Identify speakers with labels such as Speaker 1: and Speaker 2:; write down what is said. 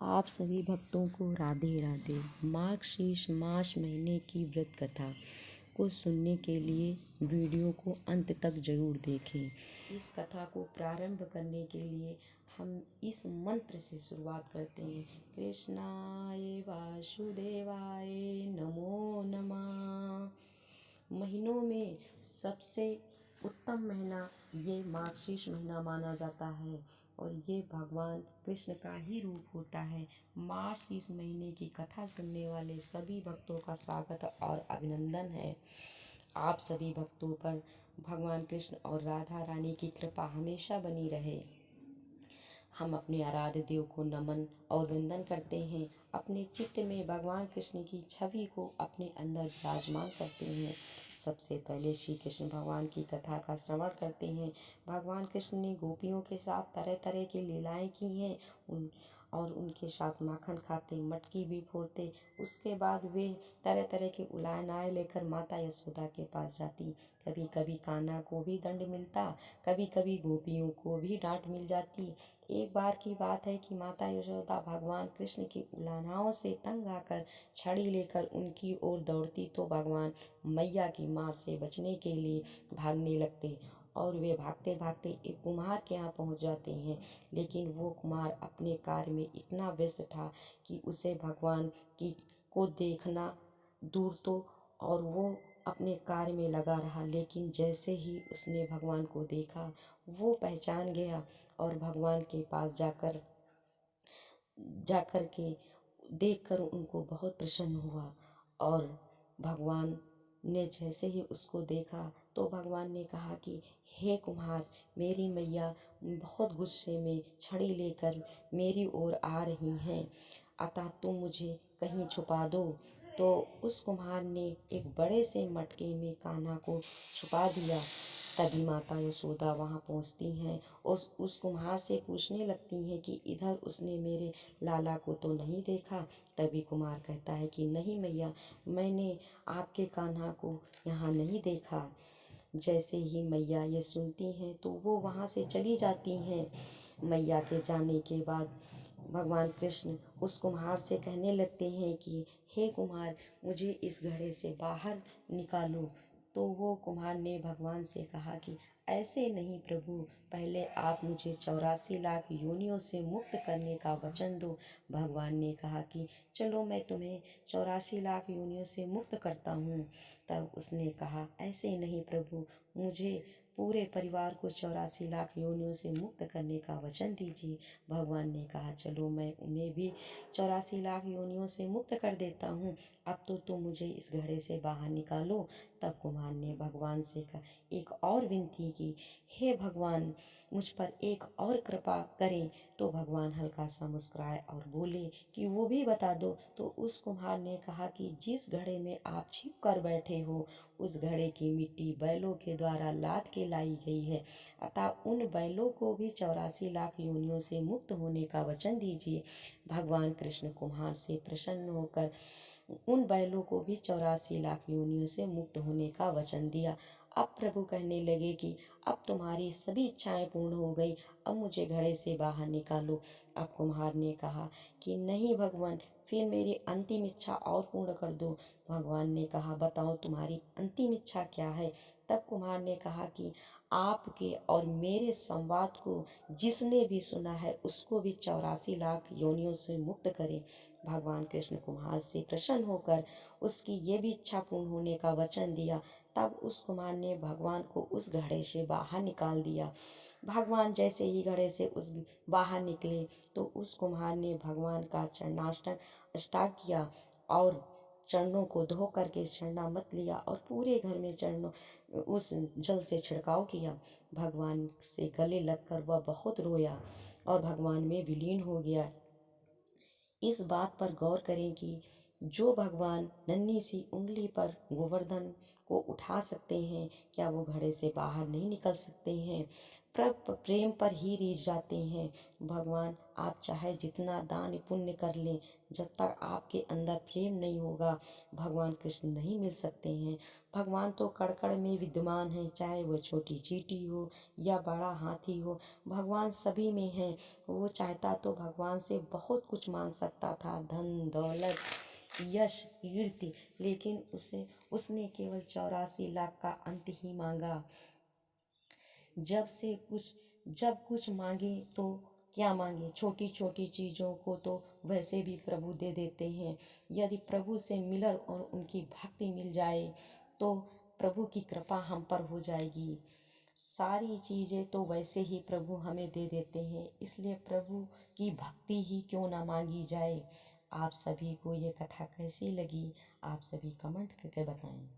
Speaker 1: आप सभी भक्तों को राधे राधे। मार्गशीर्ष मास महीने की व्रत कथा को सुनने के लिए वीडियो को अंत तक जरूर देखें। इस कथा को प्रारंभ करने के लिए हम इस मंत्र से शुरुआत करते हैं। कृष्णाय वासुदेवाय नमो नमः। महीनों में सबसे उत्तम महीना ये मार्गशीर्ष महीना माना जाता है और ये भगवान कृष्ण का ही रूप होता है। मार्गशीर्ष महीने की कथा सुनने वाले सभी भक्तों का स्वागत और अभिनंदन है। आप सभी भक्तों पर भगवान कृष्ण और राधा रानी की कृपा हमेशा बनी रहे। हम अपने आराध्य देव को नमन और वंदन करते हैं। अपने चित्त में भगवान कृष्ण की छवि को अपने अंदर विराजमान करते हैं। सबसे पहले श्री कृष्ण भगवान की कथा का श्रवण करते हैं। भगवान कृष्ण ने गोपियों के साथ तरह तरह की लीलाएं की हैं और उनके साथ माखन खाते, मटकी भी फोड़ते। उसके बाद वे तरह तरह के उलायनाएं लेकर माता यशोदा के पास जाती। कभी कभी कान्हा को भी दंड मिलता, कभी कभी गोपियों को भी डांट मिल जाती। एक बार की बात है कि माता यशोदा भगवान कृष्ण की उलाहनाओं से तंग आकर छड़ी लेकर उनकी ओर दौड़ती तो भगवान मैया की मार से बचने के लिए भागने लगते और वे भागते भागते एक कुम्हार के यहाँ पहुँच जाते हैं। लेकिन वो कुम्हार अपने कार्य में इतना व्यस्त था कि उसे भगवान की को देखना दूर तो और वो अपने कार्य में लगा रहा। लेकिन जैसे ही उसने भगवान को देखा वो पहचान गया और भगवान के पास जाकर के देखकर उनको बहुत प्रसन्न हुआ। और भगवान ने जैसे ही उसको देखा तो भगवान ने कहा कि हे कुम्हार, मेरी मैया बहुत गुस्से में छड़ी लेकर मेरी ओर आ रही हैं, अतः तुम मुझे कहीं छुपा दो। तो उस कुम्हार ने एक बड़े से मटके में कान्हा को छुपा दिया। तभी माता यशोदा वहाँ पहुँचती हैं और उस कुम्हार से पूछने लगती हैं कि इधर उसने मेरे लाला को तो नहीं देखा। तभी कुम्हार कहता है कि नहीं मैया, मैंने आपके कान्हा को यहाँ नहीं देखा। जैसे ही मैया ये सुनती हैं तो वो वहाँ से चली जाती हैं। मैया के जाने के बाद भगवान कृष्ण उस कुम्हार से कहने लगते हैं कि हे कुम्हार, मुझे इस घड़े से बाहर निकालो। तो वो कुम्हार ने भगवान से कहा कि ऐसे नहीं प्रभु, पहले आप मुझे 84 लाख योनियों से मुक्त करने का वचन दो। भगवान ने कहा कि चलो मैं तुम्हें 84 लाख योनियों से मुक्त करता हूँ। तब उसने कहा ऐसे नहीं प्रभु, मुझे पूरे परिवार को 84 लाख योनियों से मुक्त करने का वचन दीजिए। भगवान ने कहा चलो मैं उन्हें भी 84 लाख योनियों से मुक्त कर देता हूँ, अब तो तुम मुझे इस घड़े से बाहर निकालो। तब कुम्हार ने भगवान से एक और विनती की, हे भगवान, मुझ पर एक और कृपा करें। तो भगवान हल्का सा मुस्कुराए और बोले कि वो भी बता दो। तो उस कुम्हार ने कहा कि जिस घड़े में आप छिप कर बैठे हो उस घड़े की मिट्टी बैलों के द्वारा लाद के लाई गई है, अतः उन बैलों को भी 84 लाख योनियों से मुक्त होने का वचन दीजिए। भगवान कृष्ण कुम्हार से प्रसन्न होकर उन बैलों को भी 84 लाख योनियों से मुक्त होने का वचन दिया। अब प्रभु कहने लगे कि अब तुम्हारी सभी इच्छाएं पूर्ण हो गई, अब मुझे घड़े से बाहर निकालो। अब कुम्हार ने कहा कि नहीं भगवान, फिर मेरी अंतिम इच्छा और पूर्ण कर दो। भगवान ने कहा बताओ तुम्हारी अंतिम इच्छा क्या है। तब कुम्हार ने कहा कि आपके और मेरे संवाद को जिसने भी सुना है उसको भी 84 लाख योनियों से मुक्त करें। भगवान कृष्ण कुम्हार से प्रसन्न होकर उसकी ये भी इच्छा पूर्ण होने का वचन दिया। तब उस कुम्हार ने भगवान को उस घड़े से बाहर निकाल दिया। भगवान जैसे ही घड़े से उस बाहर निकले तो उस कुम्हार ने भगवान का अष्टांग किया और चरणों को धो करके चरणामृत लिया और पूरे घर में चरणों उस जल से छिड़काव किया। भगवान से गले लगकर वह बहुत रोया और भगवान में विलीन हो गया। इस बात पर गौर करें कि जो भगवान नन्ही सी उंगली पर गोवर्धन को उठा सकते हैं, क्या वो घड़े से बाहर नहीं निकल सकते हैं? प्रेम पर ही रीझ जाते हैं। भगवान, आप चाहे जितना दान पुण्य कर लें, जब तक आपके अंदर प्रेम नहीं होगा, भगवान कृष्ण नहीं मिल सकते हैं। भगवान तो कण कण में विद्यमान है, चाहे वो छोटी चींटी हो या बड़ा हाथी हो, भगवान सभी में है। वो चाहता तो भगवान से बहुत कुछ मांग सकता था, धन दौलत, यश, कीर्ति, लेकिन उसने केवल 84 लाख का अंत ही मांगा। जब कुछ मांगे तो क्या मांगे? छोटी छोटी चीजों को तो वैसे भी प्रभु दे देते हैं। यदि प्रभु से मिलन और उनकी भक्ति मिल जाए तो प्रभु की कृपा हम पर हो जाएगी। सारी चीजें तो वैसे ही प्रभु हमें दे देते हैं, इसलिए प्रभु की भक्ति ही क्यों ना मांगी जाए। आप सभी को ये कथा कैसी लगी, आप सभी कमेंट करके बताएं।